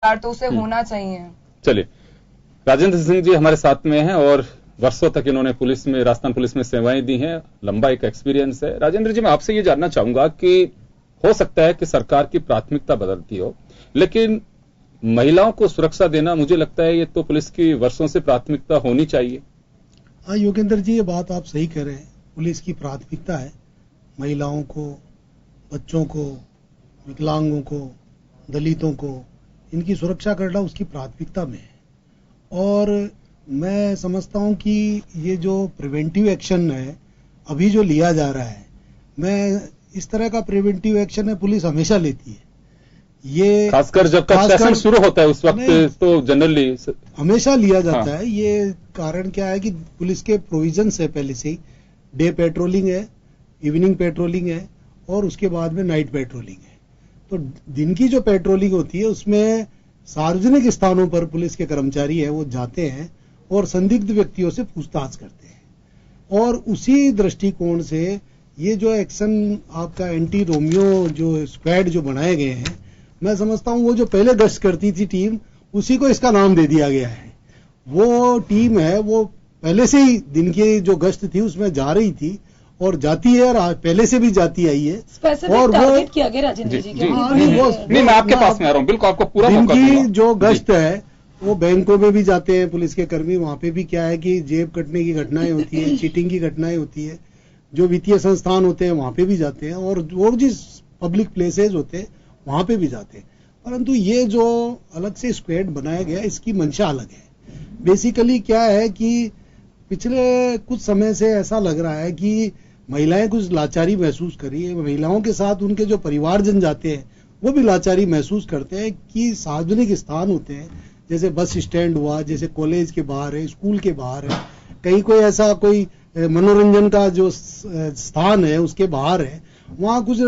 तो उसे होना चाहिए। चलिए, राजेंद्र सिंह जी हमारे साथ में हैं और वर्षों तक इन्होंने पुलिस में, राजस्थान पुलिस में सेवाएं दी हैं, लंबा एक एक्सपीरियंस है। राजेंद्र जी, मैं आपसे ये जानना चाहूंगा कि हो सकता है कि सरकार की प्राथमिकता बदलती हो, लेकिन महिलाओं को सुरक्षा देना, मुझे लगता है ये तो पुलिस की वर्षों से प्राथमिकता होनी चाहिए। हाँ योगेंद्र जी, ये बात आप सही कह रहे हैं। पुलिस की प्राथमिकता है महिलाओं को, बच्चों को, विकलांगों को, दलितों को, इनकी सुरक्षा करना उसकी प्राथमिकता में है। और मैं समझता हूं कि ये जो प्रिवेंटिव एक्शन है अभी जो लिया जा रहा है, मैं इस तरह का प्रिवेंटिव एक्शन है पुलिस हमेशा लेती है। ये खासकर जब तक सेशन शुरू होता है उस वक्त तो जनरली हमेशा लिया जाता है। ये कारण क्या है कि पुलिस के प्रोविजंस है पहले से ही, डे पेट्रोलिंग है, इवनिंग पेट्रोलिंग है और उसके बाद में नाइट पेट्रोलिंग है। तो दिन की जो पेट्रोलिंग होती है उसमें सार्वजनिक स्थानों पर पुलिस के कर्मचारी है वो जाते हैं और संदिग्ध व्यक्तियों से पूछताछ करते हैं। और उसी दृष्टिकोण से ये जो एक्शन आपका एंटी रोमियो जो स्क्वाड जो बनाए गए हैं, मैं समझता हूं वो जो पहले गश्त करती थी टीम, उसी को इसका नाम दे दिया गया है। वो टीम है वो पहले से ही दिन की जो गश्त थी उसमें जा रही थी और जाती है और पहले से भी जाती आई है। और वो किया गया राजेंद्र जी नहीं, मैं आपके पास में आ रहा हूं, बिल्कुल आपको पूरा दिन की जो गश्त है वो बैंकों में भी जाते हैं पुलिस के कर्मी, वहां पे भी क्या है कि जेब कटने की घटनाएं होती है, चीटिंग की घटनाएं होती है। जो वित्तीय संस्थान होते हैं वहां पे भी जाते हैं और जिस पब्लिक प्लेसेज होते हैं वहां पे भी जाते हैं। परंतु ये जो अलग से स्क्वाड बनाया गया इसकी मंशा अलग है। बेसिकली क्या है कि पिछले कुछ समय से ऐसा लग रहा है कि महिलाएं कुछ लाचारी महसूस कर रही है। महिलाओं के साथ उनके जो परिवारजन जाते हैं वो भी लाचारी महसूस करते हैं कि सार्वजनिक स्थान होते हैं, जैसे बस स्टैंड हुआ, जैसे कॉलेज के बाहर है, स्कूल के बाहर है, कहीं कोई ऐसा कोई मनोरंजन का जो स्थान है उसके बाहर है, वहां कुछ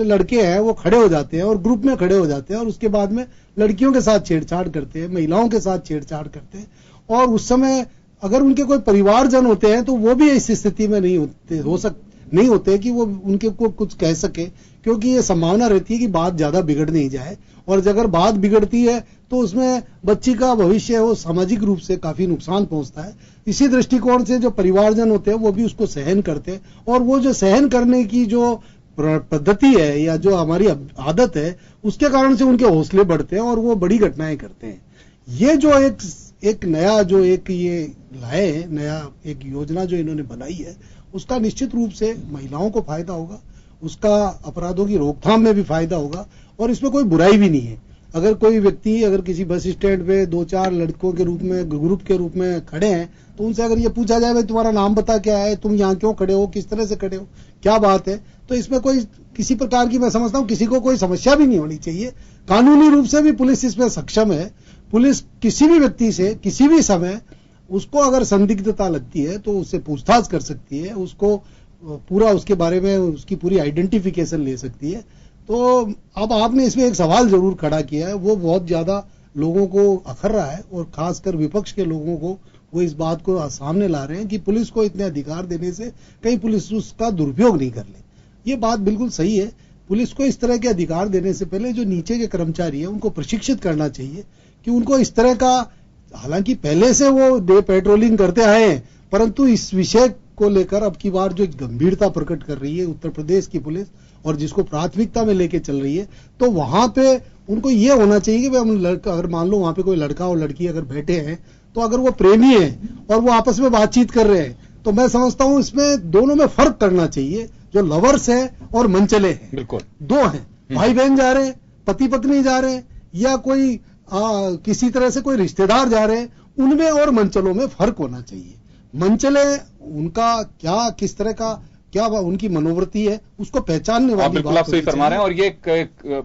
लड़के हैं वो खड़े हो जाते हैं और ग्रुप में खड़े हो जाते हैं और उसके बाद में लड़कियों के साथ छेड़छाड़ करते हैं, महिलाओं के साथ छेड़छाड़ करते हैं। और उस समय अगर उनके कोई परिवारजन होते हैं तो वो भी इस स्थिति में नहीं होते कि वो उनके को कुछ कह सके, क्योंकि ये संभावना रहती है कि बात ज्यादा बिगड़ नहीं जाए। और अगर बात बिगड़ती है तो उसमें बच्ची का भविष्य वो सामाजिक रूप से काफी नुकसान पहुंचता है। इसी दृष्टिकोण से जो परिवारजन होते हैं वो भी उसको सहन करते हैं और वो जो सहन करने की जो पद्धति है या जो हमारी आदत है उसके कारण से उनके हौसले बढ़ते हैं और वो बड़ी घटनाएं करते हैं। ये जो एक नया जो एक ये लाए हैं, नया एक योजना जो इन्होंने बनाई है, उसका निश्चित रूप से महिलाओं को फायदा होगा, उसका अपराधों की रोकथाम में भी फायदा होगा और इसमें कोई बुराई भी नहीं है। अगर कोई व्यक्ति अगर किसी बस स्टैंड पे 2-4 लड़कों के रूप में, ग्रुप के रूप में खड़े हैं, तो उनसे अगर ये पूछा जाए भाई तुम्हारा नाम बता क्या है, तुम यहाँ क्यों खड़े हो, किस तरह से खड़े हो, क्या बात है, तो इसमें कोई किसी प्रकार की, मैं समझता हूं किसी को कोई समस्या भी नहीं होनी चाहिए। कानूनी रूप से भी पुलिस इसमें सक्षम है। पुलिस किसी भी व्यक्ति से किसी भी समय उसको अगर संदिग्धता लगती है तो उससे पूछताछ कर सकती है, उसको पूरा उसके बारे में उसकी पूरी आइडेंटिफिकेशन ले सकती है। तो अब आपने इसमें एक सवाल जरूर खड़ा किया है, वो बहुत ज्यादा लोगों को अखर रहा है और खासकर विपक्ष के लोगों को वो इस बात को सामने ला रहे हैं कि पुलिस को इतने अधिकार देने से कहीं पुलिस उसका दुरुपयोग नहीं कर ले। ये बात बिल्कुल सही है। पुलिस को इस तरह के अधिकार देने से पहले जो नीचे के कर्मचारी है उनको प्रशिक्षित करना चाहिए कि उनको इस तरह का, हालांकि पहले से वो डे पेट्रोलिंग करते आए हैं, परंतु इस विषय को लेकर अब की बार जो गंभीरता प्रकट कर रही है उत्तर प्रदेश की पुलिस और जिसको प्राथमिकता में लेके चल रही है, तो वहां पे उनको ये होना चाहिए कि हम अगर मान लो वहां पे कोई लड़का और लड़की अगर बैठे हैं तो अगर वो प्रेमी है और वो आपस में बातचीत कर रहे हैं तो मैं समझता हूं इसमें दोनों में फर्क करना चाहिए। जो लवर्स है और मनचले हैं, बिल्कुल दो हैं, भाई बहन जा रहे हैं, पति पत्नी जा रहे हैं या कोई किसी तरह से कोई रिश्तेदार जा रहे हैं, उनमें और मनचलों में फर्क होना चाहिए। मनचले उनका क्या, किस तरह का क्या उनकी मनोवृत्ति है उसको पहचानने वाली बिल्कुल आप सही फरमा रहे हैं। और ये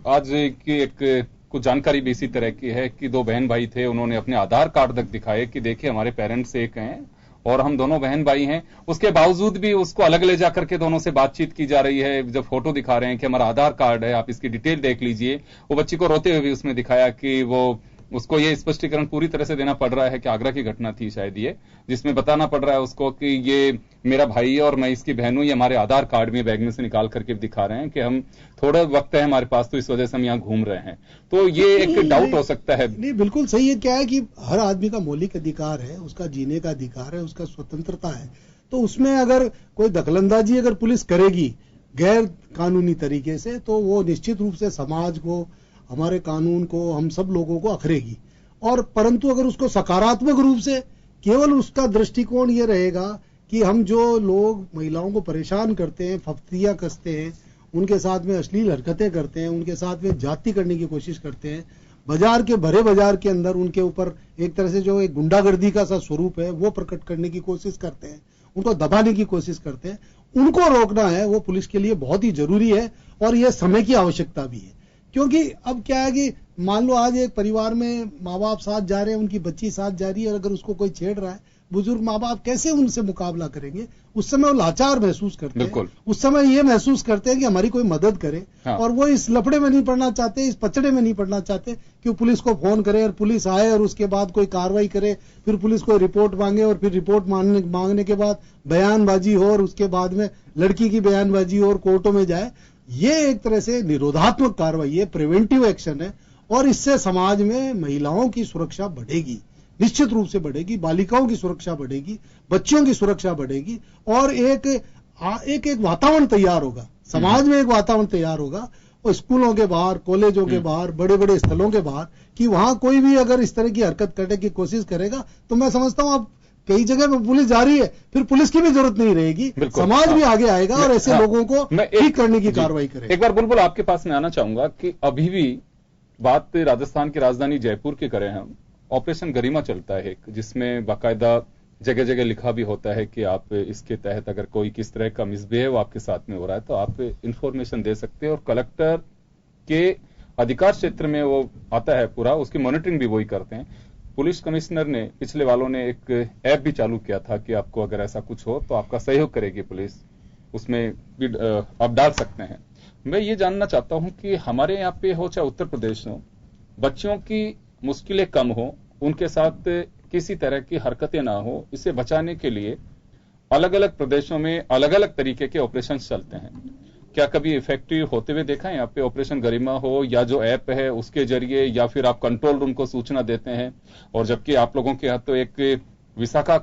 आज की एक कुछ जानकारी भी इसी तरह की है कि 2 बहन भाई थे, उन्होंने अपने आधार कार्ड तक दिखाए कि देखिए हमारे पेरेंट्स एक हैं और हम दोनों बहन भाई हैं। उसके बावजूद भी उसको अलग ले जाकर के दोनों से बातचीत की जा रही है। जब फोटो दिखा रहे हैं कि हमारा आधार कार्ड है, आप इसकी डिटेल देख लीजिए, वो बच्ची को रोते हुए भी उसमें दिखाया कि वो उसको ये स्पष्टीकरण पूरी तरह से देना पड़ रहा है कि आगरा की घटना थी शायद ये, जिसमें बताना पड़ रहा है उसको कि ये मेरा भाई है और मैं इसकी बहन हूं, ये हमारे आधार कार्ड में बैग में से निकाल करके दिखा रहे हैं कि हम थोड़ा वक्त है हमारे पास तो इस वजह से हम यहाँ घूम रहे हैं। तो ये एक डाउट हो सकता है। नहीं, बिल्कुल सही है। क्या है कि हर आदमी का मौलिक अधिकार है, उसका जीने का अधिकार है, उसका स्वतंत्रता है। तो उसमें अगर कोई दखलंदाजी अगर पुलिस करेगी गैर कानूनी तरीके से, तो वो निश्चित रूप से समाज को, हमारे कानून को, हम सब लोगों को अखरेगी। और परंतु अगर उसको सकारात्मक रूप से, केवल उसका दृष्टिकोण ये रहेगा कि हम जो लोग महिलाओं को परेशान करते हैं, फफ्तियां कसते हैं, उनके साथ में अश्लील हरकतें करते हैं, उनके साथ में जाति करने की कोशिश करते हैं, बाजार के भरे बाजार के अंदर उनके ऊपर एक तरह से जो एक गुंडागर्दी का सा स्वरूप है वो प्रकट करने की कोशिश करते हैं, उनको दबाने की कोशिश करते हैं, उनको रोकना है वो पुलिस के लिए बहुत ही जरूरी है। और यह समय की आवश्यकता भी है, क्योंकि अब क्या है कि मान लो आज एक परिवार में माँ बाप साथ जा रहे हैं, उनकी बच्ची साथ जा रही है, और अगर उसको कोई छेड़ रहा है, बुजुर्ग माँ बाप कैसे उनसे मुकाबला करेंगे? उस समय वो लाचार महसूस करते हैं, उस समय ये महसूस करते हैं कि हमारी कोई मदद करे। हाँ। और वो इस लफड़े में नहीं पड़ना चाहते, इस पचड़े में नहीं पड़ना चाहते कि पुलिस को फोन करे और पुलिस आए और उसके बाद कोई कार्रवाई करे, फिर पुलिस को रिपोर्ट मांगे और फिर रिपोर्ट मांगने के बाद बयानबाजी हो और उसके बाद में लड़की की बयानबाजी हो और कोर्टों में जाए। ये एक तरह से निरोधात्मक कार्रवाई है, प्रिवेंटिव एक्शन है, और इससे समाज में महिलाओं की सुरक्षा बढ़ेगी, निश्चित रूप से बढ़ेगी, बालिकाओं की सुरक्षा बढ़ेगी, बच्चियों की सुरक्षा बढ़ेगी, और एक वातावरण तैयार होगा, समाज में एक वातावरण तैयार होगा, और स्कूलों के बाहर, कॉलेजों के बाहर, बड़े बड़े स्थलों के बाहर, कि वहां कोई भी अगर इस तरह की हरकत करने की कोशिश करेगा तो मैं समझता हूं अब कई जगह पर पुलिस जा रही है, फिर पुलिस की भी जरूरत नहीं रहेगी, समाज भी आगे आएगा और ऐसे लोगों को ठीक करने की कार्रवाई करेगा। एक बार बुलबुल आपके पास में आना चाहूंगा कि अभी भी बात राजस्थान की राजधानी जयपुर की करें हम, ऑपरेशन गरिमा चलता है जिसमें बाकायदा जगह जगह लिखा भी होता है कि आप इसके तहत अगर कोई किस तरह का मिसबिहेव आपके साथ में हो रहा है तो आप इंफॉर्मेशन दे सकते हैं, और कलेक्टर के अधिकार क्षेत्र में वो आता है पूरा, उसकी मॉनिटरिंग भी वही करते हैं। पुलिस कमिश्नर ने, पिछले वालों ने एक ऐप भी चालू किया था कि आपको अगर ऐसा कुछ हो तो आपका सहयोग करेगी पुलिस, उसमें भी आप डाल सकते हैं। मैं ये जानना चाहता हूं कि हमारे यहाँ पे हो चाहे उत्तर प्रदेश हो, बच्चियों की मुश्किलें कम हो, उनके साथ किसी तरह की हरकतें ना हो, इसे बचाने के लिए अलग अलग प्रदेशों में अलग अलग तरीके के ऑपरेशन चलते हैं। क्या कभी इफेक्टिव होते हुए देखा है यहाँ पे ऑपरेशन गरिमा हो, या जो ऐप है उसके जरिए, या फिर आप कंट्रोल रूम को सूचना देते हैं? और जबकि आप लोगों के यहाँ तो एक विशाखा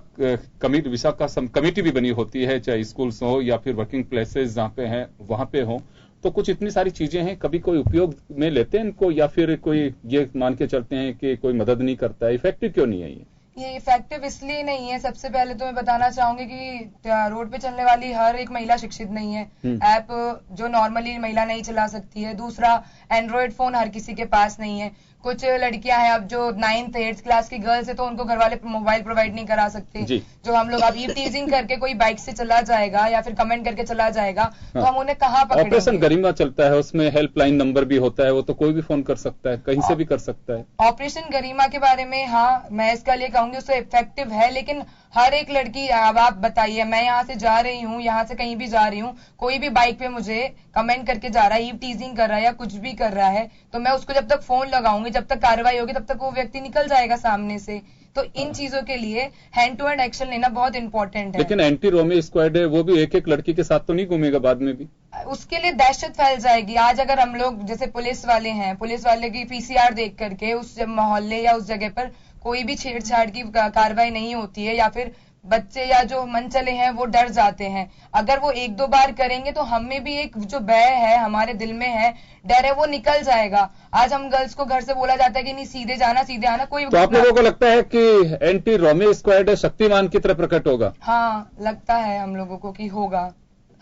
कमेटी भी बनी होती है, चाहे स्कूल्स हो या फिर वर्किंग प्लेसेस जहां पे हैं वहां पे हो, तो कुछ इतनी सारी चीजें हैं, कभी कोई उपयोग में लेते हैं इनको, या फिर कोई ये मान के चलते हैं कि कोई मदद नहीं करता है? इफेक्टिव क्यों नहीं है ये इफेक्टिव इसलिए नहीं है, सबसे पहले तो मैं बताना चाहूंगी कि रोड पे चलने वाली हर एक महिला शिक्षित नहीं है, ऐप जो नॉर्मली महिला नहीं चला सकती है। दूसरा, एंड्रॉइड फोन हर किसी के पास नहीं है। कुछ लड़कियां हैं अब जो 9th 8th क्लास की गर्ल्स है तो उनको घर वाले मोबाइल प्रोवाइड नहीं करा सकते। जो हम लोग अब ये टीजिंग करके कोई बाइक से चला जाएगा या फिर कमेंट करके चला जाएगा तो हम उन्हें कहाँ पकड़ेंगे? ऑपरेशन गरिमा चलता है, उसमें हेल्पलाइन नंबर भी होता है, वो तो कोई भी फोन कर सकता है, कहीं से भी कर सकता है। ऑपरेशन गरिमा के बारे में हाँ मैं इसका लिए कहूंगी उससे इफेक्टिव है, लेकिन हर एक लड़की, अब आप बताइए, मैं यहाँ से जा रही हूँ, यहाँ से कहीं भी जा रही हूँ, कोई भी बाइक पे मुझे कमेंट करके जा रहा है, ईव टीजिंग कर रहा है या कुछ भी कर रहा है, तो मैं उसको जब तक फोन लगाऊंगी, जब तक कार्रवाई होगी, तब तक वो व्यक्ति निकल जाएगा सामने से। तो इन चीजों के लिए हैंड टू हैंड एक्शन लेना बहुत इंपॉर्टेंट है। लेकिन एंटी रोमी स्क्वाड है, वो भी एक एक लड़की के साथ तो नहीं घूमेगा बाद में भी, उसके लिए दहशत फैल जाएगी। आज अगर हम लोग जैसे पुलिस वाले हैं, पुलिस वाले की पीसीआर देख करके उस मोहल्ले या उस जगह पर कोई भी छेड़छाड़ की कार्रवाई नहीं होती है, या फिर बच्चे या जो मन चले हैं वो डर जाते हैं, अगर वो 1-2 बार करेंगे तो हमें भी एक जो भय है हमारे दिल में है, डर है, वो निकल जाएगा। आज हम गर्ल्स को घर से बोला जाता है कि नहीं सीधे जाना सीधे आना, कोई तो आप लोगों को लगता है कि एंटी रोमी स्क्वाड शक्तिमान की तरह प्रकट होगा? हाँ लगता है हम लोगों को कि होगा।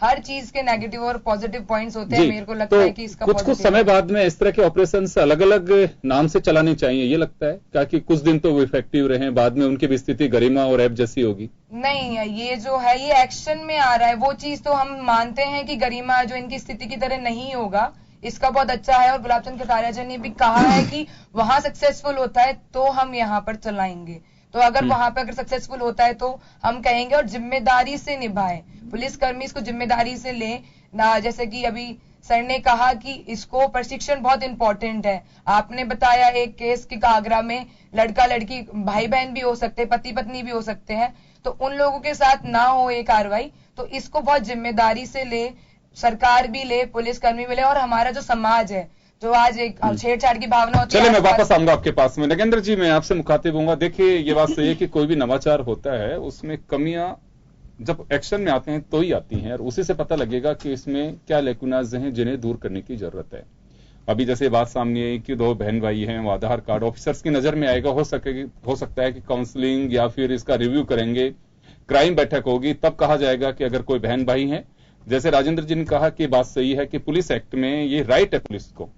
हर चीज के नेगेटिव और पॉजिटिव पॉइंट्स होते हैं, मेरे को लगता है कि इसका कुछ समय बाद में इस तरह के ऑपरेशन अलग अलग नाम से चलाने चाहिए, ये लगता है क्या कि कुछ दिन तो वो इफेक्टिव रहे, बाद में उनकी भी स्थिति गरिमा और ऐप जैसी होगी? नहीं, ये जो है ये एक्शन में आ रहा है, वो चीज तो हम मानते हैं कि गरिमा जो इनकी स्थिति की तरह नहीं होगा, इसका बहुत अच्छा है। और गुलाब चंद कटारिया जी ने भी कहा है कि वहां सक्सेसफुल होता है तो हम यहाँ पर चलाएंगे, तो अगर वहां पे अगर सक्सेसफुल होता है तो हम कहेंगे, और जिम्मेदारी से निभाएं, पुलिसकर्मी इसको जिम्मेदारी से लें ना। जैसे कि अभी सर ने कहा कि इसको प्रशिक्षण बहुत इंपॉर्टेंट है। आपने बताया एक केस की आगरा में लड़का लड़की भाई बहन भी हो सकते हैं, पति पत्नी भी हो सकते हैं, तो उन लोगों के साथ ना हो ये कार्रवाई। तो इसको बहुत जिम्मेदारी से ले, सरकार भी ले, पुलिसकर्मी भी ले, और हमारा जो समाज है जो आज एक छेड़छाड़ की भावना होती है। चलिए मैं वापस आऊंगा आपके पास में। नगेंद्र जी, मैं आपसे मुखातिब हूंगा। देखिए, ये बात सही है कि कोई भी नवाचार होता है उसमें कमियां जब एक्शन में आते हैं तो ही आती हैं, और उसी से पता लगेगा कि इसमें क्या लेकुनाज हैं जिन्हें दूर करने की जरूरत है। अभी जैसे बात सामने आई कि 2 बहन भाई हैं, वो आधार कार्ड ऑफिसर्स की नजर में आएगा, हो सकता है कि काउंसलिंग या फिर इसका रिव्यू करेंगे, क्राइम बैठक होगी, तब कहा जाएगा कि अगर कोई बहन भाई है, जैसे राजेंद्र जी ने कहा कि बात सही है कि पुलिस एक्ट में ये राइट है, पुलिस को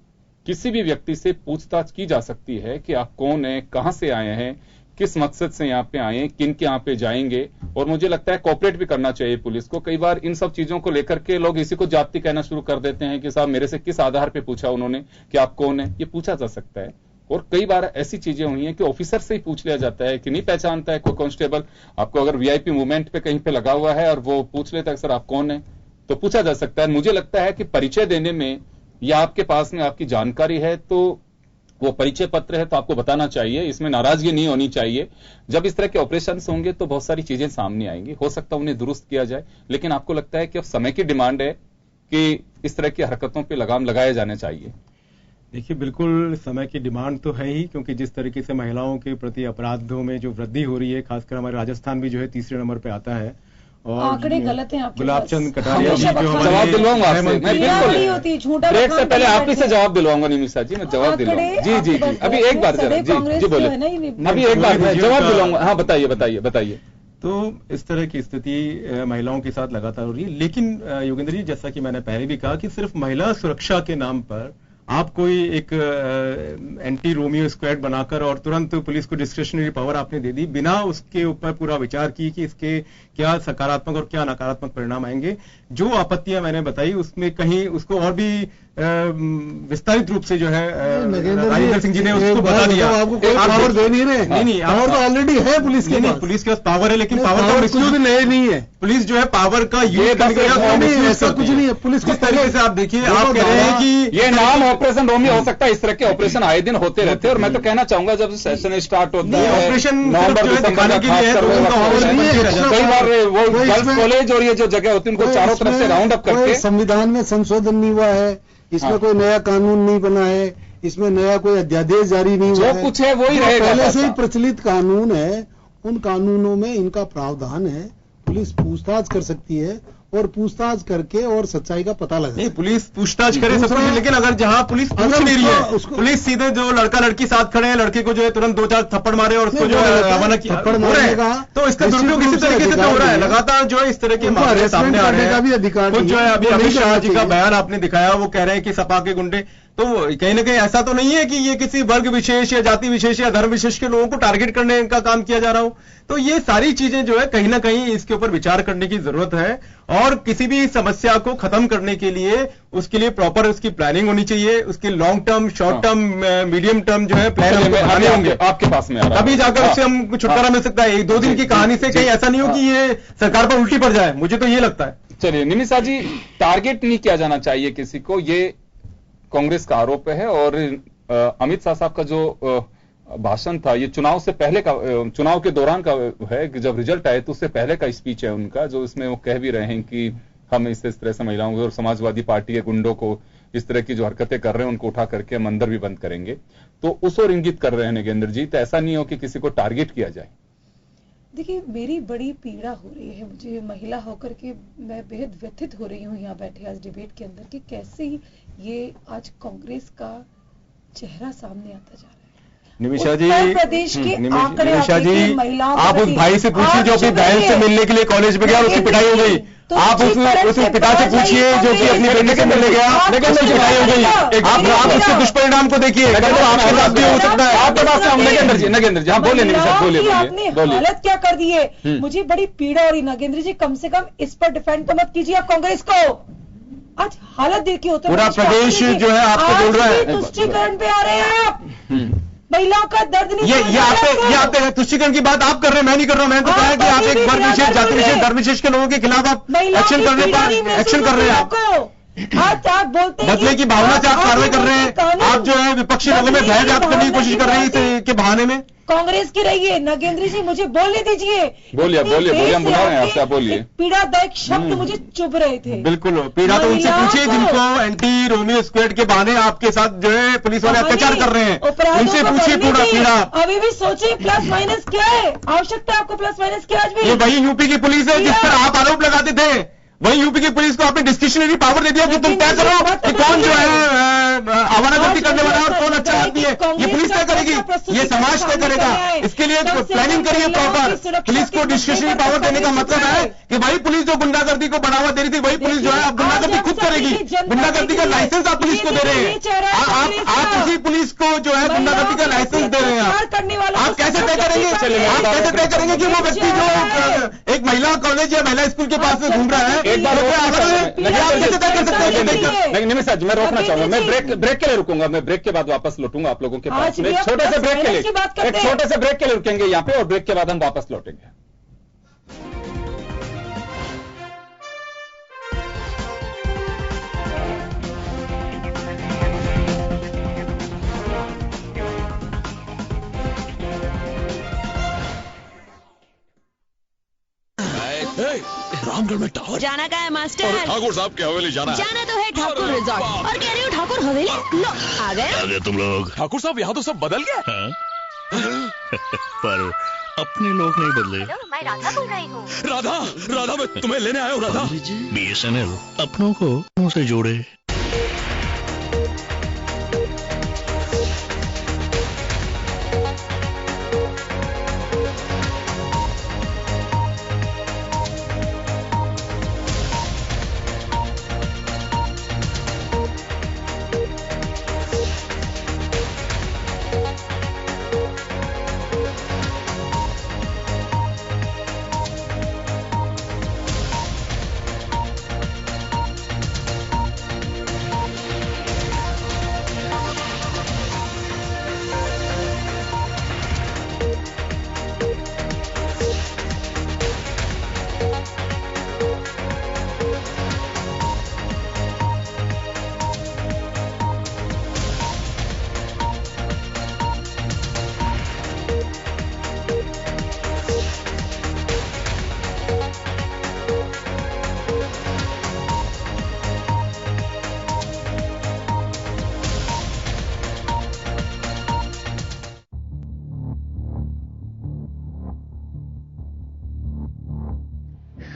किसी भी व्यक्ति से पूछताछ की जा सकती है कि आप कौन है, कहां से आए हैं, किस मकसद से यहाँ पे आए, किन के यहाँ पे जाएंगे, और मुझे लगता है कोऑपरेट भी करना चाहिए पुलिस को। कई बार इन सब चीजों को लेकर के लोग इसी को जाति कहना शुरू कर देते हैं कि साहब मेरे से किस आधार पे पूछा उन्होंने कि आप कौन है। ये पूछा जा सकता है, और कई बार ऐसी चीजें हुई हैं कि ऑफिसर से ही पूछ लिया जाता है कि नहीं पहचानता है कोई कांस्टेबल आपको, अगर वीआईपी मूवमेंट पे कहीं पे लगा हुआ है और वो पूछ लेता है सर आप कौन है, तो पूछा जा सकता है। मुझे लगता है कि परिचय देने में या आपके पास में आपकी जानकारी है तो वो परिचय पत्र है तो आपको बताना चाहिए, इसमें नाराजगी नहीं होनी चाहिए। जब इस तरह के ऑपरेशन होंगे तो बहुत सारी चीजें सामने आएंगी, हो सकता है उन्हें दुरुस्त किया जाए, लेकिन आपको लगता है कि अब समय की डिमांड है कि इस तरह की हरकतों पर लगाम लगाया जाना चाहिए? देखिए, बिल्कुल समय की डिमांड तो है ही, क्योंकि जिस तरीके से महिलाओं के प्रति अपराधों में जो वृद्धि हो रही है, खासकर हमारे राजस्थान भी जो है तीसरे नंबर पे आता है, और आंकड़े गलत हैं आपके। गुलाबचंद कटारिया जी जो जवाब दिलवाऊंगा आपसे, मैं बिल्कुल ब्रेक से पहले आप ही से जवाब दिलवाऊंगा। निमिषा जी, मैं जवाब दिलवाऊंगा। जी, अभी एक बार जरा जी बोले, अभी एक बार मैं जवाब दिलवाऊंगा। हाँ बताइए। तो इस तरह की स्थिति महिलाओं के साथ लगातार हो रही है, लेकिन योगेंद्र जी, जैसा कि मैंने पहले भी कहा कि सिर्फ महिला सुरक्षा के नाम पर आप कोई एक एंटी रोमियो स्क्वाड बनाकर और तुरंत पुलिस को डिस्क्रिशनरी पावर आपने दे दी, बिना उसके ऊपर पूरा विचार की कि इसके क्या सकारात्मक और क्या नकारात्मक परिणाम आएंगे। जो आपत्तियां मैंने बताई उसमें कहीं उसको और भी विस्तारित रूप से जो है राजेंद्र सिंह जी ने उसको बता दिया। आपको कोई पावर दे नहीं रहे, नहीं पावर तो ऑलरेडी है पुलिस के पास। पुलिस के पास पावर है, लेकिन पावर का मिसयूज नहीं है। पुलिस जो है पावर का यूज ऐसा कुछ नहीं है। पुलिस किस तरीके से आप देखिए, आप कह रहे हैं कि ये नाम ऑपरेशन रोमियो हो सकता है, इस तरह के ऑपरेशन आए दिन होते रहते हैं, और मैं तो कहना चाहूंगा जब सेशन स्टार्ट होता है ऑपरेशन नवंबर दिसंबर कई बार वो गर्ल्स कॉलेज और ये जो जगह होती है उनको चारों तरफ से राउंड अप करके, संविधान में संशोधन नहीं हुआ है, इसमें कोई नया कानून नहीं बना है, इसमें नया कोई अध्यादेश जारी नहीं हुआ है, जो कुछ है वही रहेगा। पहले से ही प्रचलित कानून है, उन कानूनों में इनका प्रावधान है। पुलिस पूछताछ कर सकती है और पूछताछ करके और सच्चाई का पता लगा। नहीं, पुलिस पूछताछ करे सब कुछ, लेकिन अगर जहां पुलिस पूछ नहीं रही है, पुलिस सीधे जो लड़का लड़की साथ खड़े हैं, लड़के को जो है तुरंत 2-4 थप्पड़ मारे और उसको जो है रवाना किया, थप्पड़ मारेगा तो इसका दुरुपयोग किसी तरीके से तो हो रहा है। लगातार जो है इस तरह के मामले सामने आ रहे हैं। कुछ जो है अभी अमित शाह जी का बयान आपने दिखाया, वो कह रहे हैं कि सपा के गुंडे, तो कहीं ना कहीं ऐसा तो नहीं है कि ये किसी वर्ग विशेष या जाति विशेष या धर्म विशेष के लोगों को टारगेट करने का काम किया जा रहा हो। तो ये सारी चीजें जो है कहीं ना कहीं इसके ऊपर विचार करने की जरूरत है, और किसी भी समस्या को खत्म करने के लिए उसके लिए प्रॉपर उसकी प्लानिंग होनी चाहिए। उसके long term, short term, medium term जो है प्लान बनाने होंगे, आपके पास में तभी जाकर उससे हम छुटकारा मिल सकता है। 1-2 दिन की कहानी से कहीं ऐसा नहीं हो कि ये सरकार पर उल्टी पड़ जाए, मुझे तो ये लगता है। चलिए निमिषा जी, टारगेट नहीं किया जाना चाहिए किसी को, ये कांग्रेस का आरोप है, और अमित शाह साहब का जो भाषण था ये चुनाव से पहले का, चुनाव के दौरान का है कि जब रिजल्ट आए तो उससे पहले का स्पीच है उनका, जो इसमें वो कह भी रहे हैं कि हम इस तरह से महिलाओं और समाजवादी पार्टी के गुंडों को इस तरह की जो हरकतें कर रहे हैं उनको उठा करके हम अंदर भी बंद करेंगे, तो उस ओर इंगित कर रहे हैं नगेंद्र जी। तो ऐसा नहीं हो कि किसी को टारगेट किया जाए। देखिए, मेरी बड़ी पीड़ा हो रही है, मुझे महिला होकर के मैं बेहद व्यथित हो रही हूँ यहाँ बैठे आज डिबेट के अंदर कि कैसे ये आज कांग्रेस का चेहरा सामने आता जा रहा है। निमिषा जी, प्रदेश के आंकड़े निमिषा जी, आप उस भाई से पूछिए जो अपनी बहन से मिलने के लिए कॉलेज में गया और उसकी पिटाई हो गई। आप उस पिता से पूछिए जो कि अपनी बेटी से मिलने गया, लेकिन उसकी पिटाई हो गई। आप उसके दुष्परिणाम को देखिए, आपके साथ भी हो सकता है। आपके पास नगेंद्र जी, हाँ बोले निमिषा, बोले आपने हालत क्या कर दी है, मुझे बड़ी पीड़ा हो रही। नगेंद्र जी, कम से कम इस पर डिफेंड तो मत कीजिए आप कांग्रेस को। आज हालत देखिए, होता पूरा प्रदेश जो है आपको बोल रहा है, तुष्टीकरण पे आ रहे हैं आप। महिलाओं का दर्द नहीं, ये आपके तुष्टीकरण की बात आप कर रहे हैं, मैं नहीं कर रहा हूं। मैंने तो कहा कि आप एक वर्ग विशेष, जाति विशेष, धर्म विशेष के लोगों के खिलाफ आप एक्शन कर रहे हैं। आज आप बोलते हैं बदले की भावना से आप कार्रवाई कर रहे हैं, आप जो है विपक्षी लोगों में भय व्याप्त करने की कोशिश कर रहे हैं इसके बहाने में। कांग्रेस की रही है। नागेंद्र जी मुझे बोलने दीजिए। बोलिए हम बुला रहे हैं आपसे, आप बोलिए। पीड़ादायक शब्द मुझे चुभ रहे थे। बिल्कुल, पीड़ा तो उनसे पूछिए जिनको एंटी रोमियो स्क्वाड के बहाने आपके साथ जो है पुलिस वाले अत्याचार कर रहे हैं, उनसे पूछिए पूरा पीड़ा। अभी भी सोचिए प्लस माइनस क्या है, आवश्यकता आपको प्लस माइनस क्या। आज भी ये वही यूपी की पुलिस है जिस पर आप आरोप लगाते थे, वही यूपी की पुलिस को आपने डिस्क्रिशनरी पावर दे दिया कि तुम तय करो कि कौन जो है आवारागर्दी करने वाला और कौन अच्छा आदमी है। ये पुलिस तय करेगी, ये समाज तय करेगा। इसके लिए प्लानिंग करिए प्रॉपर। पुलिस को डिस्क्रिशनरी पावर देने का मतलब है कि वही पुलिस जो गुंडागर्दी को बढ़ावा दे रही थी, वही पुलिस जो है अब गुंडागर्दी खुद करेगी। गुंडागर्दी का लाइसेंस आप पुलिस को दे रहे हैं। आप उसी पुलिस को जो है गुंडागर्दी का लाइसेंस दे रहे हैं। आप कैसे तय करेंगे, आप कैसे तय करेंगे कि वो व्यक्ति जो एक महिला कॉलेज या महिला स्कूल के पास में घूम रहा है, एक बार नहीं निमिष जी, मैं रोकना चाहूंगा। मैं ब्रेक के लिए रुकूंगा, मैं ब्रेक के बाद वापस लौटूंगा आप लोगों के पास। एक छोटे से ब्रेक के लिए, एक छोटे से ब्रेक के लिए रुकेंगे यहाँ पे, और ब्रेक के बाद हम वापस लौटेंगे। रामगढ़ में टावर जाना का है मास्टर? ठाकुर साहब की हवेली जाना है। जाना तो है ठाकुर रिजॉर्ट। और कह रही हूँ ठाकुर हवेली। लो आ गए तुम लोग। ठाकुर साहब यहाँ तो सब बदल गया। पर अपने लोग नहीं बदले। मैं राधा बोल रही हूँ। राधा मैं तुम्हें लेने आया हूँ। राधा BSNL अपनों को से जोड़े।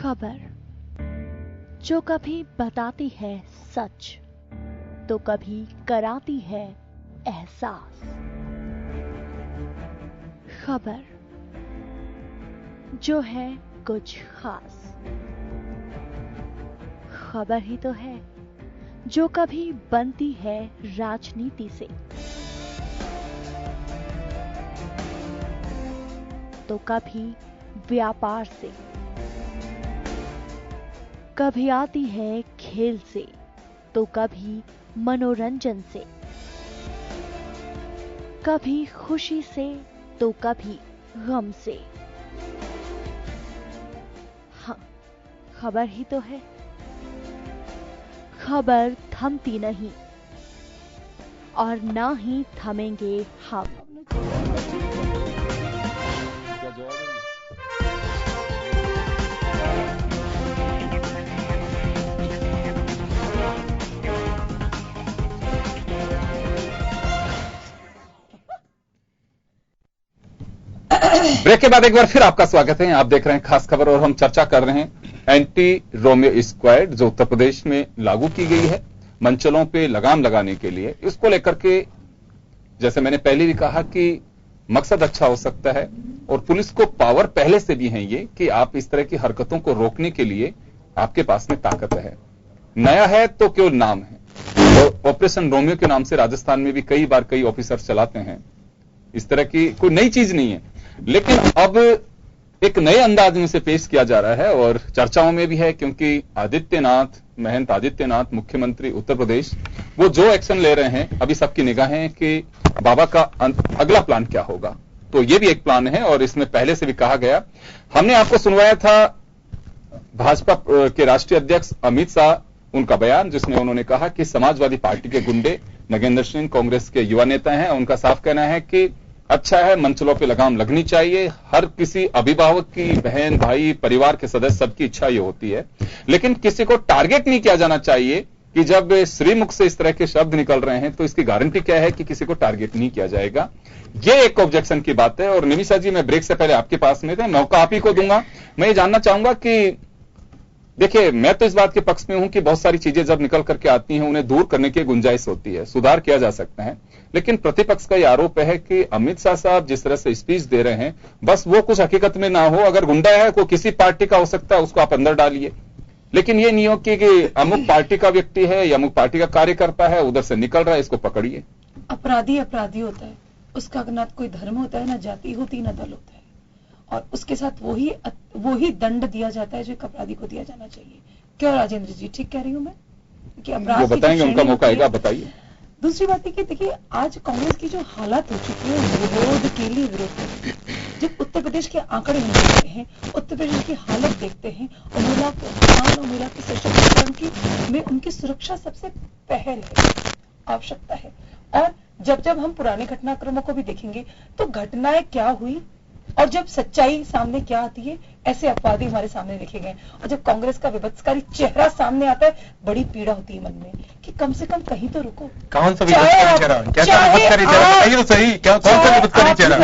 खबर जो कभी बताती है सच तो कभी कराती है एहसास। खबर जो है कुछ खास। खबर ही तो है जो कभी बनती है राजनीति से तो कभी व्यापार से, कभी आती है खेल से तो कभी मनोरंजन से, कभी खुशी से तो कभी गम से। हाँ, खबर ही तो है। खबर थमती नहीं और ना ही थमेंगे हम। ब्रेक के बाद एक बार फिर आपका स्वागत है। आप देख रहे हैं खास खबर और हम चर्चा कर रहे हैं एंटी रोमियो स्क्वाड जो उत्तर प्रदेश में लागू की गई है मंचलों पे लगाम लगाने के लिए। इसको लेकर के जैसे मैंने पहले भी कहा कि मकसद अच्छा हो सकता है और पुलिस को पावर पहले से भी है ये कि आप इस तरह की हरकतों को रोकने के लिए आपके पास में ताकत है। नया है तो केवल नाम है। और ऑपरेशन रोमियो के नाम से राजस्थान में भी कई बार कई ऑफिसर चलाते हैं। इस तरह की कोई नई चीज नहीं है, लेकिन अब एक नए अंदाज में से पेश किया जा रहा है और चर्चाओं में भी है क्योंकि महंत आदित्यनाथ मुख्यमंत्री उत्तर प्रदेश वो जो एक्शन ले रहे हैं अभी सबकी निगाहें कि बाबा का अगला प्लान क्या होगा। तो ये भी एक प्लान है और इसमें पहले से भी कहा गया। हमने आपको सुनवाया था भाजपा के राष्ट्रीय अध्यक्ष अमित शाह उनका बयान, जिसमें उन्होंने कहा कि समाजवादी पार्टी के गुंडे नगेंद्र सिंह कांग्रेस के युवा नेता हैं। उनका साफ कहना है कि अच्छा है, मंचलों पे लगाम लगनी चाहिए। हर किसी अभिभावक की, बहन भाई, परिवार के सदस्य सबकी इच्छा ये होती है, लेकिन किसी को टारगेट नहीं किया जाना चाहिए कि जब श्रीमुख से इस तरह के शब्द निकल रहे हैं तो इसकी गारंटी क्या है कि किसी को टारगेट नहीं किया जाएगा। ये एक ऑब्जेक्शन की बात है। और निमिषा जी, मैं ब्रेक से पहले आपके पास में थे, मौका आप ही को दूंगा। मैं ये जानना चाहूंगा कि देखिए, मैं तो इस बात के पक्ष में हूं कि बहुत सारी चीजें जब निकल करके आती हैं उन्हें दूर करने की गुंजाइश होती है, सुधार किया जा सकता है। लेकिन प्रतिपक्ष का यह आरोप है कि अमित शाह साहब जिस तरह से स्पीच दे रहे हैं, बस वो कुछ हकीकत में ना हो। अगर गुंडा है, कोई किसी पार्टी का हो सकता है, उसको आप अंदर डालिए, लेकिन ये नहीं हो कि अमुक पार्टी का व्यक्ति है या अमुक पार्टी का कार्यकर्ता है, उधर से निकल रहा है, इसको पकड़िए। अपराधी अपराधी होता है, उसका ना कोई धर्म होता है, ना जाति होती, ना दल होता है, और उसके साथ वही दंड दिया जाता है जो एक अपराधी को दिया जाना चाहिए। क्यों राजेंद्र जी, ठीक कह रही हूं मैं कि अपराध वो बताएंगे, उनका मौका आएगा, बताइए। दूसरी बात है कि देखिए, आज कांग्रेस की जो हालत हो चुकी है विरोध के लिए विरोध, जब उत्तर प्रदेश के आंकड़े हम देखते हैं, उत्तर प्रदेश की हालत देखते हैं, और महिला के उत्थान और महिला के सशक्तिकरण में उनकी सुरक्षा सबसे पहल है, आवश्यकता है। और जब हम पुराने घटनाक्रमों को भी देखेंगे तो घटनाएं क्या हुई और जब सच्चाई सामने क्या आती है, ऐसे अपवादी हमारे सामने देखे गए। और जब कांग्रेस का विभत्सकारी चेहरा सामने आता है, बड़ी पीड़ा होती है मन में कि कम से कम कहीं तो रुको। कौन सा विभत्सकारी चेहरा? कैसा विभत्सकारी चेहरा बताइए तो सही। क्या, कौन सा विभत्सकारी चेहरा?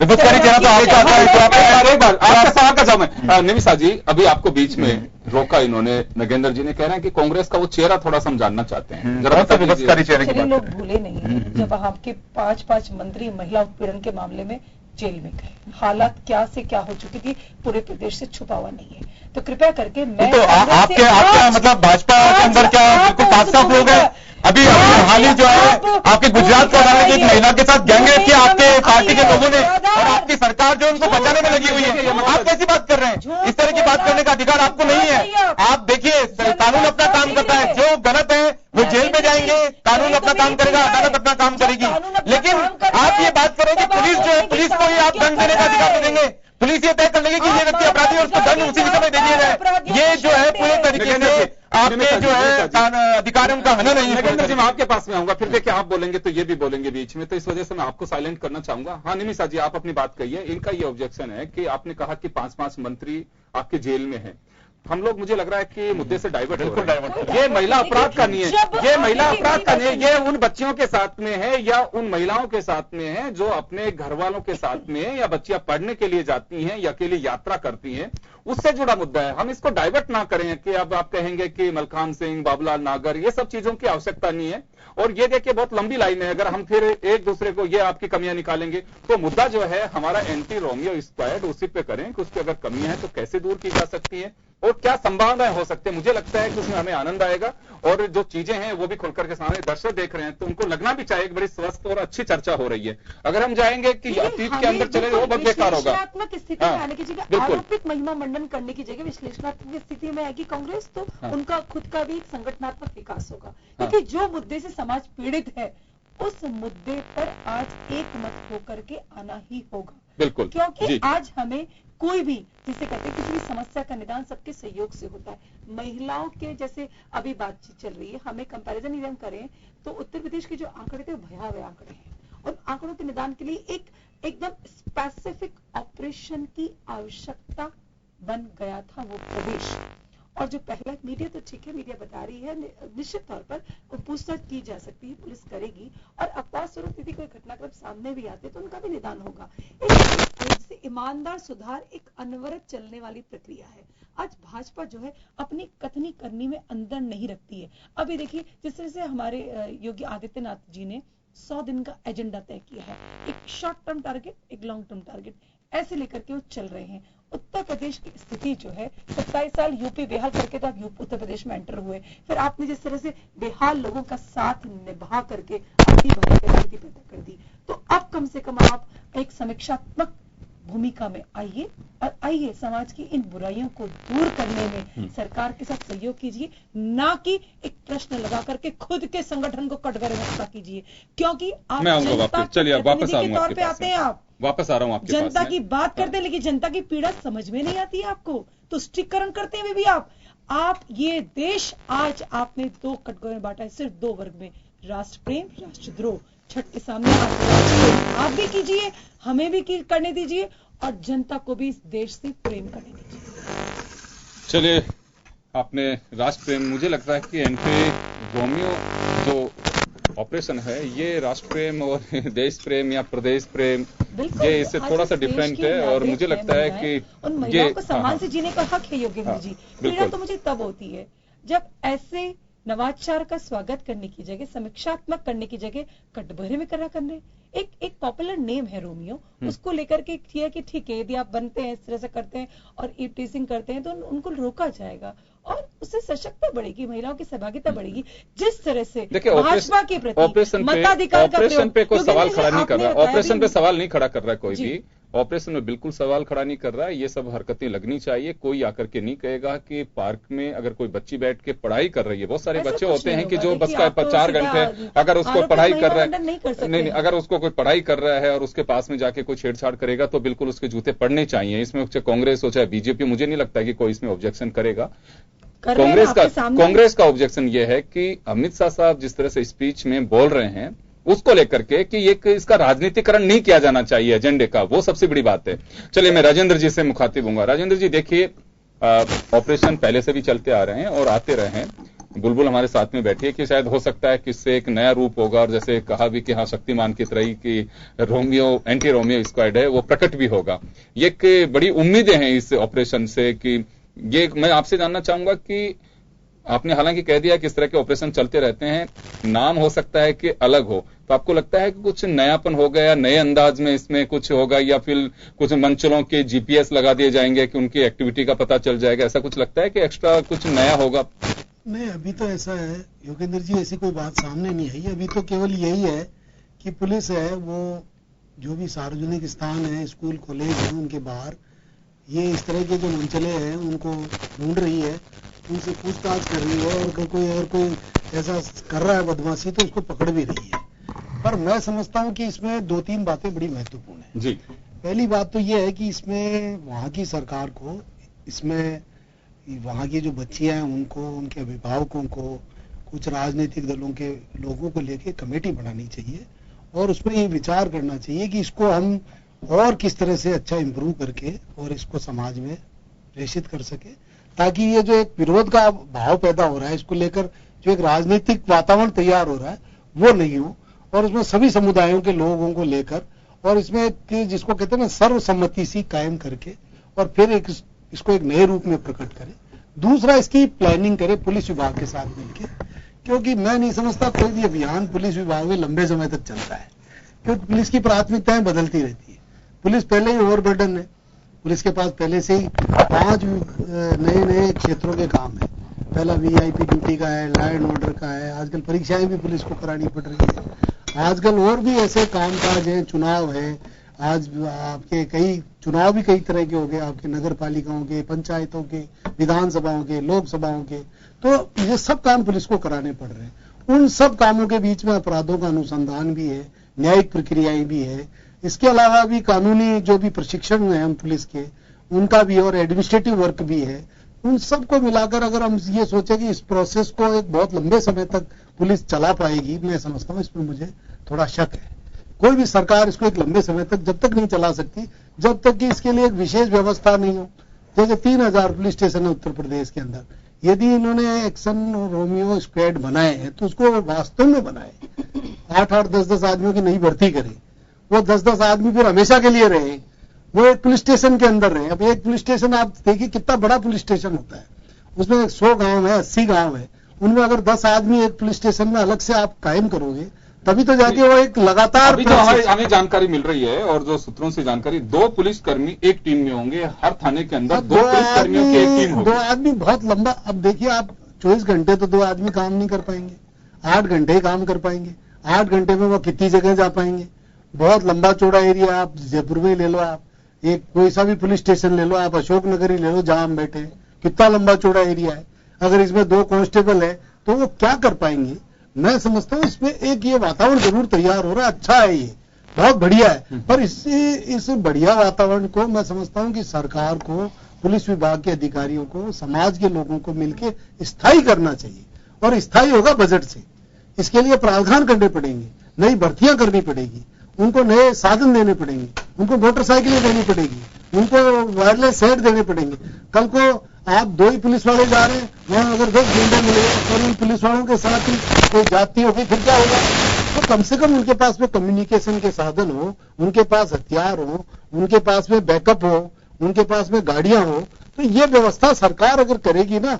विभत्सकारी चेहरा तो आपका सवाल का जवाब। निमिषा जी, अभी आपको बीच में रोका इन्होंने, नगेंद्र जी ने कह रहे हैं कि कांग्रेस का वो चेहरा थोड़ा समझाना चाहते हैं, जरा सा विभत्सकारी चेहरे की बात। लोग भूले नहीं है जब आपके 5 मंत्री महिला उत्पीड़न के मामले में जेल में गए, हालात क्या से क्या हो चुकी थी, पूरे प्रदेश से छुपा हुआ नहीं है। तो कृपया करके मैं तो आपके मतलब भाजपा के अंदर क्या बिल्कुल 5-7 लोग हैं। अभी हाल ही जो है आपके गुजरात को हटाने की एक महिला के साथ गैंगरेप किया आपके पार्टी के लोगों ने, और आपकी सरकार जो उनको बचाने में लगी हुई है। आप कैसी बात कर रहे हैं? इस तरह की बात करने का अधिकार आपको नहीं है। आप देखिए, कानून अपना काम करता है, जो गलत है वो जेल में जाएंगे, कानून अपना काम करेगा, अदालत अपना काम करेगी। लेकिन आप ये बात करें कि पुलिस जो है, पुलिस को ही आप दंड देने का अधिकार देंगे। पुलिस ये तय कर लेगी कि ये व्यक्ति अपराधी है, उसको दंड उसी समय दे दिया जाए। ये जो है पूरे तरीके से आपके जो है अधिकार उनका हनन नहीं है। नगेंद्र जी, मैं आपके पास में आऊंगा, फिर देखिए आप बोलेंगे तो ये भी बोलेंगे बीच में, तो इस वजह से मैं आपको साइलेंट करना चाहूंगा। हाँ निमिषा जी, आप अपनी बात कहिए। इनका ये ऑब्जेक्शन है कि आपने कहा कि 5 मंत्री आपके जेल में हैं। हम लोग, मुझे लग रहा है कि मुद्दे से डाइवर्ट हो रहे हैं। ये महिला अपराध का नहीं है, ये महिला अपराध का नहीं है, ये उन बच्चियों के साथ में है या उन महिलाओं के साथ में है जो अपने घर वालों के साथ में है, या बच्चियां पढ़ने के लिए जाती हैं या अकेली यात्रा करती हैं, उससे जुड़ा मुद्दा है। हम इसको डाइवर्ट ना करें कि अब आप कहेंगे कि मलखान सिंह, बाबूलाल नागर, ये सब चीजों की आवश्यकता नहीं है। और ये देखिए, बहुत लंबी लाइन है। अगर हम फिर एक दूसरे को ये आपकी कमियां निकालेंगे तो मुद्दा जो है हमारा एंटी रोमियो स्क्वाड, उसी पे करें कि उसकी अगर कमियां हैं तो कैसे दूर की जा सकती है और क्या संभावनाएं हो सकती है। मुझे लगता है कि उसमें हमें आनंद आएगा, और जो चीजें हैं वो भी खुलकर के सामने दर्शक देख रहे हैं तो उनको लगना भी चाहिए, एक बड़ी स्वस्थ और अच्छी चर्चा हो रही है। अगर हम जाएंगे कि अतीत के अंदर चले, वो बहुत बेकार होगा। विश्लेषणात्मक स्थिति में आने की जगह, आरोपित महिमा मंडन करने की जगह विश्लेषणात्मक स्थिति में आएगी कांग्रेस, तो उनका खुद का भी एक संगठनात्मक विकास होगा। क्योंकि जो मुद्दे से समाज पीड़ित है, उस मुद्दे पर आज एक मत होकर के आना ही होगा। बिल्कुल, क्योंकि आज हमें कोई भी, जिसे कहते हैं, किसी भी समस्या का निदान सबके सहयोग से होता है। महिलाओं के जैसे अभी बातचीत चल रही है, हमें कंपैरिजन यदि हम करें तो उत्तर प्रदेश के जो आंकड़े थे वो भयावह आंकड़े हैं, और आंकड़ों के निदान के लिए एकदम स्पेसिफिक ऑपरेशन की आवश्यकता बन गया था वो प्रदेश। और जो पहला मीडिया, तो ठीक है, मीडिया बता रही है, निश्चित तौर पर पूछताछ की जा सकती है, पुलिस करेगी, और अपवाद स्वरूप यदि कोई घटनाक्रम सामने भी आते तो उनका भी निदान होगा। एक ईमानदार सुधार एक अनवरत चलने वाली प्रक्रिया है। आज भाजपा जो है अपनी कथनी करनी में अंदर नहीं रखती है। अभी देखिए, जिस तरह से हमारे योगी आदित्यनाथ जी ने 100 दिन का एजेंडा तय किया है, एक शॉर्ट टर्म टारगेट, एक लॉन्ग टर्म टारगेट, ऐसे लेकर के वो चल रहे हैं। उत्तर प्रदेश की स्थिति जो है, 27 साल यूपी बेहाल करके तो आप उत्तर प्रदेश में एंटर हुए, फिर आपने जिस तरह से बेहाल लोगों का साथ निभा करके अपनी स्थिति पैदा कर दी, तो अब कम से कम आप एक समीक्षात्मक भूमिका में आइए, और आइए समाज की इन बुराइयों को दूर करने में सरकार के साथ सहयोग कीजिए, ना कि एक प्रश्न लगा करके खुद के संगठन को कटघरे में खड़ा कीजिए। क्योंकि आप जनता के तौर पे आते हैं, आप वापस आ रहा हूं आपके जनता की बात करते हैं, लेकिन जनता की पीड़ा समझ में नहीं आती है आपको, तो स्टिकरण करते हैं भी आप। आप ये देश आज आपने 2 कैटेगरी में बांटा है, सिर्फ 2 वर्ग में, राष्ट्र प्रेम, राष्ट्रद्रोह। छठ के सामने आप भी कीजिए, हमें भी करने दीजिए और जनता को भी इस देश से प्रेम करने दीजिए। चलिए, आपने राष्ट्र प्रेम, मुझे लगता है कि एंटी रोमियो जो ऑपरेशन है ये राष्ट्र प्रेम और देश प्रेम या प्रदेश प्रेम, ये इससे थोड़ा सा डिफरेंट है। और मुझे लगता है कि उन महिलाओं को सम्मान से जीने का हक है योगेंद्र जी। पीड़ा तो मुझे तब होती है जब ऐसे नवाचार का स्वागत करने की जगह, समीक्षात्मक करने की जगह कटघरे में करने। एक पॉपुलर नेम है रोमियो, उसको लेकर के किया कि ठीक है यदि आप बनते हैं, इस तरह से करते हैं और ईव टीजिंग करते हैं तो उनको रोका जाएगा और उससे सशक्तता बढ़ेगी, महिलाओं की सहभागिता बढ़ेगी। जिस तरह से भाजपा के प्रति मताधिकार का ऑपरेशन पे कोई सवाल खड़ा नहीं कर रहा, ऑपरेशन पे सवाल नहीं खड़ा कर रहा है कोई भी, ऑपरेशन में बिल्कुल सवाल खड़ा नहीं कर रहा है। ये सब हरकतें लगनी चाहिए। कोई आकर के नहीं कहेगा कि पार्क में अगर कोई बच्ची बैठ के पढ़ाई कर रही है, बहुत सारे बच्चे होते हैं कि जो बस का 4 घंटे अगर उसको पढ़ाई कर रहा है, नहीं, अगर उसको कोई पढ़ाई कर रहा है और उसके पास में जाके कोई छेड़छाड़ करेगा तो बिल्कुल उसके जूते पड़ने चाहिए। इसमें चाहे कांग्रेस हो चाहे बीजेपी, मुझे नहीं लगता कि कोई इसमें ऑब्जेक्शन करेगा। कांग्रेस का ऑब्जेक्शन यह है कि अमित शाह साहब जिस तरह से स्पीच में बोल रहे हैं उसको लेकर के कि इसका राजनीतिकरण नहीं किया जाना चाहिए एजेंडे का, वो सबसे बड़ी बात है। चलिए, मैं राजेंद्र जी से मुखातिब हूंगा। राजेंद्र जी, देखिए, ऑपरेशन पहले से भी चलते आ रहे हैं और आते रहे हैं। बुलबुल हमारे साथ में बैठी है कि शायद हो सकता है कि इससे एक नया रूप होगा और जैसे कहा भी कि हाँ, शक्तिमान की तरह की रोमियो, एंटी रोमियो स्क्वाड है, वो प्रकट भी होगा। ये एक बड़ी उम्मीदें हैं इस ऑपरेशन से कि ये मैं आपसे जानना चाहूंगा कि आपने हालांकि कह दिया कि इस तरह के ऑपरेशन चलते रहते हैं, नाम हो सकता है कि अलग हो, तो आपको लगता है कि कुछ नयापन होगा या नए अंदाज में इसमें कुछ होगा या फिर कुछ मंचलों के जीपीएस लगा दिए जाएंगे कि उनकी एक्टिविटी का पता चल जाएगा, ऐसा कुछ लगता है कि एक्स्ट्रा कुछ नया होगा? नहीं, अभी तो ऐसा है योगेंद्र जी, ऐसी कोई बात सामने नहीं आई। अभी तो केवल यही है कि पुलिस है वो जो भी सार्वजनिक स्थान है, स्कूल कॉलेज है, उनके बाहर ये इस तरह के जो मंचले हैं उनको ढूंढ रही है, उनसे पूछताछ कर रही है और अगर कोई ऐसा कर रहा है बदमाशी तो उसको पकड़ भी रही है। पर मैं समझता हूं कि इसमें 2-3 बातें बड़ी महत्वपूर्ण है जी। पहली बात तो ये है कि इसमें वहां की सरकार को, इसमें वहां की जो बच्चियां हैं उनको, उनके अभिभावकों को, कुछ राजनीतिक दलों के लोगों को लेके कमेटी बनानी चाहिए और उसमें ये विचार करना चाहिए कि इसको हम और किस तरह से अच्छा इंप्रूव करके और इसको समाज में प्रेषित कर सके, ताकि ये जो एक विरोध का भाव पैदा हो रहा है, इसको लेकर जो एक राजनीतिक वातावरण तैयार हो रहा है वो नहीं हो और उसमें सभी समुदायों के लोगों को लेकर और इसमें जिसको कहते हैं ना सर्वसम्मति सी कायम करके और फिर इसको एक नए रूप में प्रकट करे। दूसरा, इसकी प्लानिंग करे पुलिस विभाग के साथ मिलकर, क्योंकि मैं नहीं समझता कोई भी अभियान पुलिस विभाग में लंबे समय तक चलता है, क्योंकि पुलिस की प्राथमिकताएं बदलती रहती है। पुलिस पहले ही ओवरबर्डन है, पुलिस के पास पहले से ही 5 नए क्षेत्रों के काम है। पहला वीआईपी ड्यूटी का है, लॉ एंड ऑर्डर का है, आजकल परीक्षाएं भी पुलिस को करानी पड़ रही है, आजकल और भी ऐसे कामकाज हैं, चुनाव है, आज आपके चुनाव भी कई तरह के हो गए, आपके नगर पालिकाओं के, पंचायतों के, विधानसभाओं के, लोकसभाओं के, तो ये सब काम पुलिस को कराने पड़ रहे हैं। उन सब कामों के बीच में अपराधों का अनुसंधान भी है, न्यायिक प्रक्रियाएं भी है, इसके अलावा भी कानूनी जो भी प्रशिक्षण है हम पुलिस के उनका भी और एडमिनिस्ट्रेटिव वर्क भी है। उन सबको मिलाकर अगर हम ये सोचे कि इस प्रोसेस को एक बहुत लंबे समय तक पुलिस चला पाएगी, मैं समझता हूँ इसमें मुझे थोड़ा शक है। कोई भी सरकार इसको एक लंबे समय तक जब तक नहीं चला सकती जब तक कि इसके लिए एक विशेष व्यवस्था नहीं हो। जैसे 3000 पुलिस स्टेशन है उत्तर प्रदेश के अंदर, यदि इन्होंने एक्शन रोमियो स्क्वाड बनाए हैं तो उसको वास्तव में बनाए, 8-8, 10-10 आदमियों की नहीं भर्ती करें, वो 10-10 आदमी फिर हमेशा के लिए रहे, वो एक पुलिस स्टेशन के अंदर रहे। अब एक पुलिस स्टेशन आप देखिए कितना बड़ा पुलिस स्टेशन होता है, उसमें 100 गांव है, 80 गांव है, उनमें अगर 10 आदमी एक पुलिस स्टेशन में अलग से आप कायम करोगे तभी तो जाके वो एक लगातार। अभी जो हमें जानकारी मिल रही है और जो सूत्रों से जानकारी, 2 पुलिसकर्मी एक टीम में होंगे, हर थाने के अंदर 2 पुलिसकर्मियों की एक टीम होगी। 2 आदमी बहुत लंबा। अब देखिए आप 24 घंटे तो 2 आदमी काम नहीं कर पाएंगे, 8 घंटे ही काम कर पाएंगे। 8 घंटे में वो कितनी जगह जा पाएंगे? बहुत लंबा चौड़ा एरिया, आप जयपुर में ले लो, आप एक कोई सा भी पुलिस स्टेशन ले लो, आप अशोकनगर ही ले लो जहां हम बैठे, कितना लंबा चौड़ा एरिया है। अगर इसमें 2 कांस्टेबल है तो वो क्या कर पाएंगे? मैं समझता हूँ इसमें एक ये वातावरण जरूर तैयार हो रहा है, अच्छा है, ये बहुत बढ़िया है, पर इस बढ़िया वातावरण को मैं समझता हूँ कि सरकार को पुलिस विभाग के अधिकारियों को, समाज के लोगों को मिलकर स्थायी करना चाहिए, और स्थायी होगा बजट से। इसके लिए प्रावधान करने पड़ेंगे, नई भर्तियां करनी पड़ेगी, उनको नए साधन देने पड़ेंगे, उनको मोटरसाइकिलें देनी पड़ेगी, उनको वायरलेस सेट देने पड़ेंगे। कल को आप 2 ही पुलिस वाले जा रहे हैं, वहां अगर 10 गुंडे मिले और उन पुलिस वालों के साथ ही कोई जाति होगी, फिर क्या होगा? तो कम से कम उनके पास में कम्युनिकेशन के साधन हो, उनके पास हथियार हो, उनके पास में बैकअप हो, उनके पास में गाड़ियां हो। तो ये व्यवस्था सरकार अगर करेगी ना,